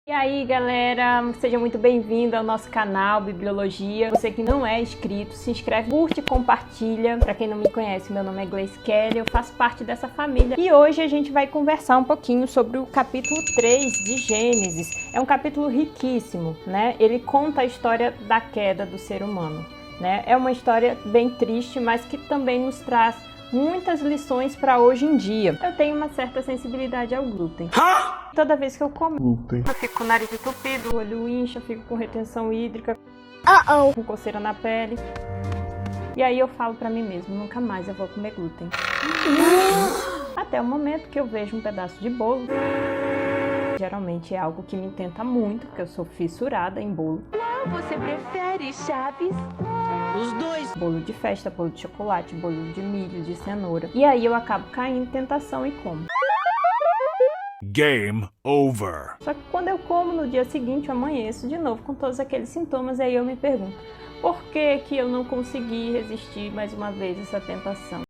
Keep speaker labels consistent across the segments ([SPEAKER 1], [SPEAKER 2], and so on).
[SPEAKER 1] E aí galera, seja muito bem-vindo ao nosso canal Bibliologia. Você que não é inscrito, se inscreve, curte e compartilha. Para quem não me conhece, meu nome é Gleice Kelly, eu faço parte dessa família. E hoje a gente vai conversar um pouquinho sobre o capítulo 3 de Gênesis. É um capítulo riquíssimo, né? Ele conta a história da queda do ser humano, né? É uma história bem triste, mas que também nos traz muitas lições para hoje em dia. Eu tenho uma certa sensibilidade ao glúten. Toda vez que eu como glúten, eu fico com o nariz entupido, o olho incha, fico com retenção hídrica, com coceira na pele. E aí eu falo para mim mesmo, nunca mais eu vou comer glúten. Até o momento que eu vejo um pedaço de bolo. Geralmente é algo que me tenta muito, porque eu sou fissurada em bolo.
[SPEAKER 2] Você prefere Chaves?
[SPEAKER 3] Os dois.
[SPEAKER 1] Bolo de festa, bolo de chocolate, bolo de milho, de cenoura. E aí eu acabo caindo em tentação e como.
[SPEAKER 3] Game over.
[SPEAKER 1] Só que quando eu como no dia seguinte, eu amanheço de novo com todos aqueles sintomas. E aí eu me pergunto, por que que eu não consegui resistir mais uma vez a essa tentação?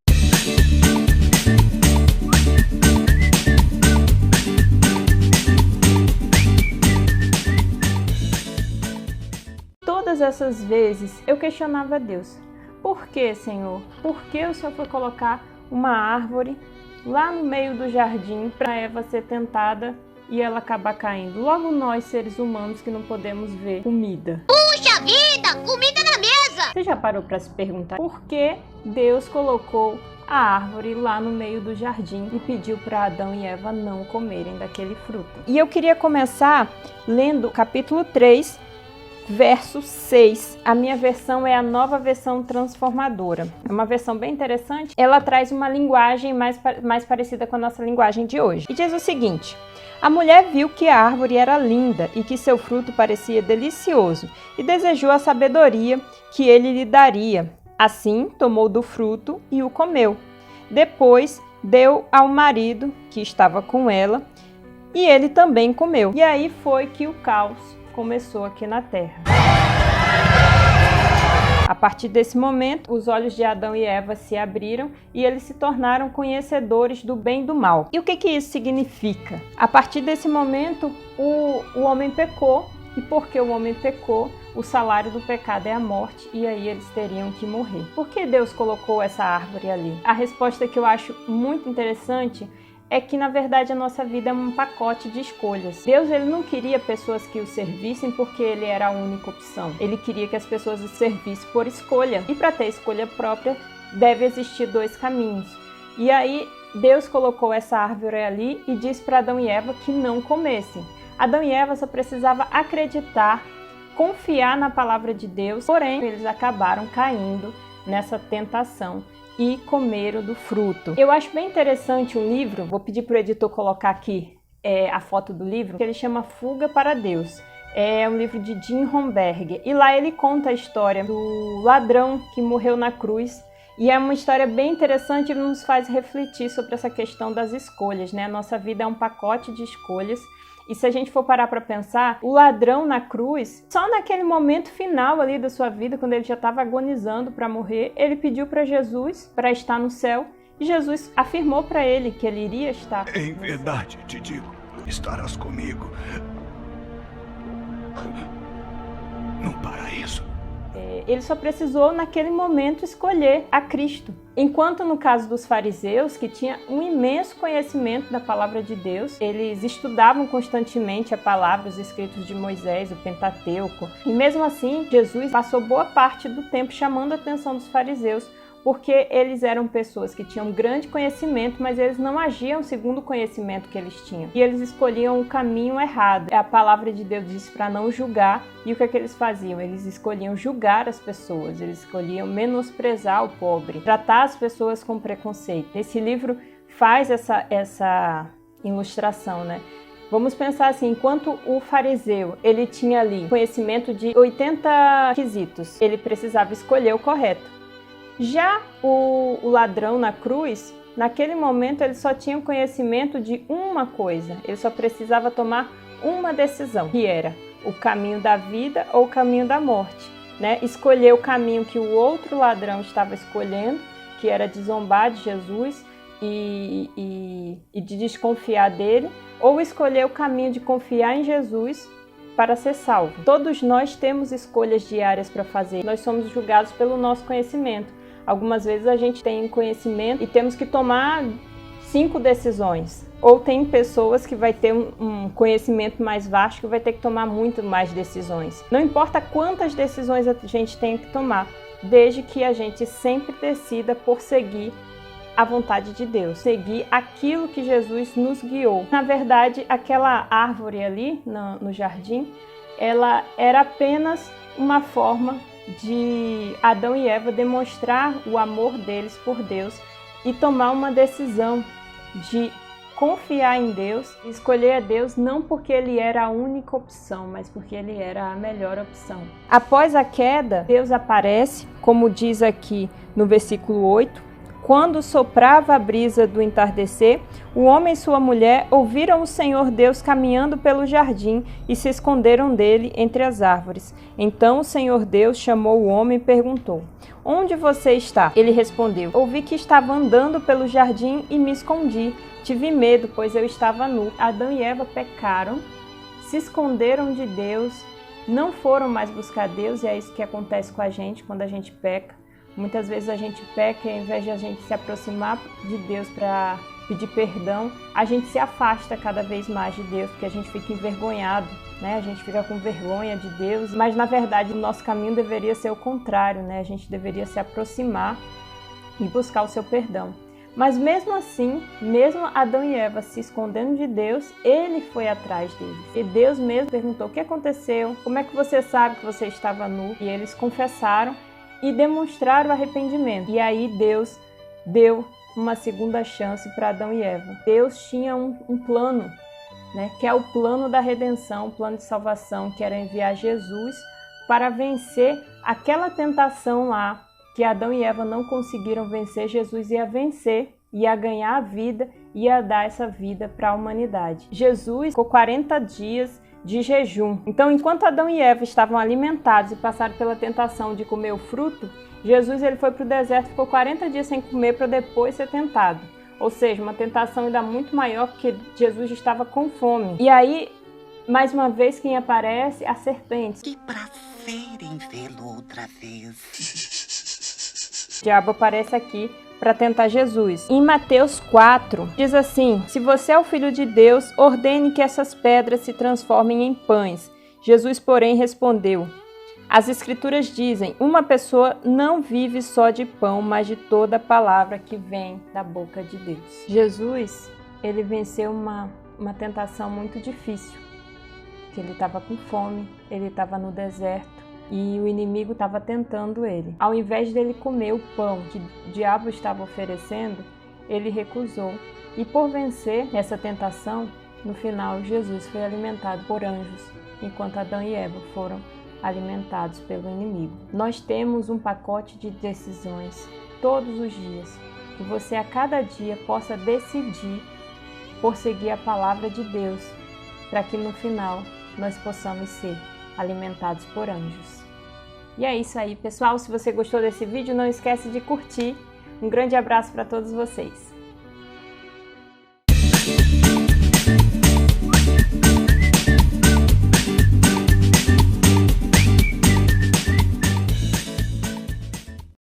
[SPEAKER 1] Todas essas vezes eu questionava a Deus. Por que, Senhor? Por que o Senhor foi colocar uma árvore lá no meio do jardim para Eva ser tentada e ela acabar caindo? Logo nós, seres humanos, que não podemos ver comida.
[SPEAKER 2] Puxa vida, comida na mesa!
[SPEAKER 1] Você já parou para se perguntar por que Deus colocou a árvore lá no meio do jardim e pediu para Adão e Eva não comerem daquele fruto? E eu queria começar lendo o capítulo 3, verso 6. A minha versão é a Nova Versão Transformadora. É uma versão bem interessante. Ela traz uma linguagem mais parecida com a nossa linguagem de hoje. E diz o seguinte: a mulher viu que a árvore era linda e que seu fruto parecia delicioso e desejou a sabedoria que ele lhe daria. Assim, tomou do fruto e o comeu. Depois, deu ao marido que estava com ela e ele também comeu. E aí foi que o caos começou aqui na Terra. A partir desse momento, os olhos de Adão e Eva se abriram e eles se tornaram conhecedores do bem e do mal. E o que isso significa? A partir desse momento, o homem pecou, e porque o homem pecou, o salário do pecado é a morte, e aí eles teriam que morrer. Por que Deus colocou essa árvore ali? A resposta que eu acho muito interessante é que, na verdade, a nossa vida é um pacote de escolhas. Deus, ele não queria pessoas que o servissem porque ele era a única opção. Ele queria que as pessoas o servissem por escolha. E para ter escolha própria, deve existir dois caminhos. E aí, Deus colocou essa árvore ali e disse para Adão e Eva que não comessem. Adão e Eva só precisavam acreditar, confiar na palavra de Deus, porém, eles acabaram caindo nessa tentação e comeram do fruto. Eu acho bem interessante um livro, vou pedir para o editor colocar aqui a foto do livro, que ele chama Fuga para Deus. É um livro de Jim Romberg, e lá ele conta a história do ladrão que morreu na cruz, e é uma história bem interessante e nos faz refletir sobre essa questão das escolhas, né? A nossa vida é um pacote de escolhas. E se a gente for parar para pensar, o ladrão na cruz, só naquele momento final ali da sua vida, quando ele já estava agonizando para morrer, ele pediu para Jesus para estar no céu, e Jesus afirmou para ele que ele iria estar.
[SPEAKER 3] Em verdade te digo, estarás comigo no paraíso.
[SPEAKER 1] Ele só precisou naquele momento escolher a Cristo. Enquanto no caso dos fariseus, que tinha um imenso conhecimento da palavra de Deus, eles estudavam constantemente a palavra, os escritos de Moisés, o Pentateuco. E mesmo assim, Jesus passou boa parte do tempo chamando a atenção dos fariseus, porque eles eram pessoas que tinham grande conhecimento, mas eles não agiam segundo o conhecimento que eles tinham. E eles escolhiam o caminho errado. A palavra de Deus diz para não julgar, e o que é que eles faziam? Eles escolhiam julgar as pessoas, eles escolhiam menosprezar o pobre, tratar as pessoas com preconceito. Esse livro faz essa ilustração, né? Vamos pensar assim, enquanto o fariseu, ele tinha ali conhecimento de 80 quesitos, ele precisava escolher o correto. Já o ladrão na cruz, naquele momento ele só tinha conhecimento de uma coisa, ele só precisava tomar uma decisão, que era o caminho da vida ou o caminho da morte, né? Escolher o caminho que o outro ladrão estava escolhendo, que era de zombar de Jesus e de desconfiar dele, ou escolher o caminho de confiar em Jesus para ser salvo. Todos nós temos escolhas diárias para fazer. Nós somos julgados pelo nosso conhecimento. Algumas vezes a gente tem conhecimento e temos que tomar 5 decisões. Ou tem pessoas que vai ter um conhecimento mais vasto que vai ter que tomar muito mais decisões. Não importa quantas decisões a gente tem que tomar, desde que a gente sempre decida por seguir a vontade de Deus, seguir aquilo que Jesus nos guiou. Na verdade, aquela árvore ali no jardim, ela era apenas uma forma de Adão e Eva demonstrar o amor deles por Deus e tomar uma decisão de confiar em Deus, escolher a Deus não porque Ele era a única opção, mas porque Ele era a melhor opção. Após a queda, Deus aparece, como diz aqui no versículo 8, quando soprava a brisa do entardecer, o homem e sua mulher ouviram o Senhor Deus caminhando pelo jardim e se esconderam dele entre as árvores. Então o Senhor Deus chamou o homem e perguntou: "Onde você está?" Ele respondeu: "Ouvi que estava andando pelo jardim e me escondi. Tive medo, pois eu estava nu." Adão e Eva pecaram, se esconderam de Deus, não foram mais buscar Deus, e é isso que acontece com a gente quando a gente peca. Muitas vezes a gente peca e ao invés de a gente se aproximar de Deus para pedir perdão, a gente se afasta cada vez mais de Deus, porque a gente fica envergonhado, né? A gente fica com vergonha de Deus, mas na verdade o nosso caminho deveria ser o contrário, né? A gente deveria se aproximar e buscar o seu perdão. Mas mesmo assim, mesmo Adão e Eva se escondendo de Deus, Ele foi atrás deles. E Deus mesmo perguntou: "O que aconteceu? Como é que você sabe que você estava nu?" E eles confessaram e demonstraram arrependimento. E aí Deus deu uma segunda chance para Adão e Eva. Deus tinha um plano, né, que é o plano da redenção, o plano de salvação, que era enviar Jesus para vencer aquela tentação lá que Adão e Eva não conseguiram vencer. Jesus ia vencer, ia ganhar a vida, ia dar essa vida para a humanidade. Jesus ficou 40 dias de jejum. Então, enquanto Adão e Eva estavam alimentados e passaram pela tentação de comer o fruto, Jesus ele foi para o deserto e ficou 40 dias sem comer para depois ser tentado. Ou seja, uma tentação ainda muito maior, porque Jesus estava com fome. E aí, mais uma vez, quem aparece? A serpente.
[SPEAKER 4] Que prazer em vê-lo outra vez.
[SPEAKER 1] O diabo aparece aqui para tentar Jesus. Em Mateus 4, diz assim: "Se você é o Filho de Deus, ordene que essas pedras se transformem em pães." Jesus, porém, respondeu: "As Escrituras dizem, uma pessoa não vive só de pão, mas de toda palavra que vem da boca de Deus." Jesus, ele venceu uma tentação muito difícil, que ele estava com fome, ele estava no deserto, e o inimigo estava tentando ele. Ao invés dele comer o pão que o diabo estava oferecendo, ele recusou. E por vencer essa tentação, no final Jesus foi alimentado por anjos, enquanto Adão e Eva foram alimentados pelo inimigo. Nós temos um pacote de decisões todos os dias, que você a cada dia possa decidir por seguir a palavra de Deus, para que no final nós possamos ser alimentados por anjos. E é isso aí, pessoal. Se você gostou desse vídeo, não esquece de curtir. Um grande abraço para todos vocês.